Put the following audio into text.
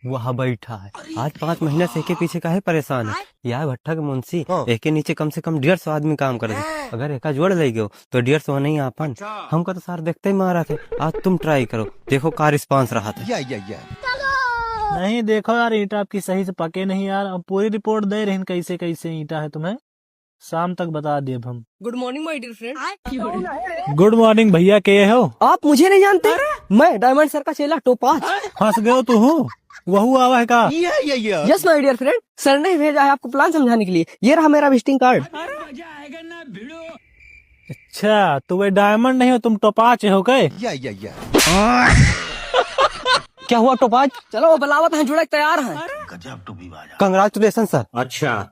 वहाँ बैठा है। आज 5 महीना से के पीछे काहे परेशान है। यह भट्टा के मुंशी एक के नीचे कम से कम 150 आदमी काम कर रहे। अगर एक जोड़ ले गयो तो 150 नहीं आपन। हमको तो सार देखते ही मारा थे। आज तुम ट्राई करो, देखो का रिस्पांस रहा था। नहीं देखो यार, ईंटा आपकी सही से पके नहीं यार। अब पूरी रिपोर्ट दे रहे हैं कैसे कैसे ईंटा है, तुम्हें शाम तक बता दिए हम। Good morning my dear friend. Good morning भैया, के हो? आप मुझे नहीं जानते? मैं डायमंड सर का चेला टोपाज। फंस गए तू हूँ, वहू आवा है का? Yes my dear friend, sir ने भेजा है आपको प्लान समझाने के लिए। ये रहा मेरा विजिटिंग कार्ड। अच्छा, तो वे डायमंड नहीं हो, तुम टोपाच हो गए? क्या हुआ टोपाज? चलो बलावत हैं, जुड़े तैयार हैं। Congratulation sir. अच्छा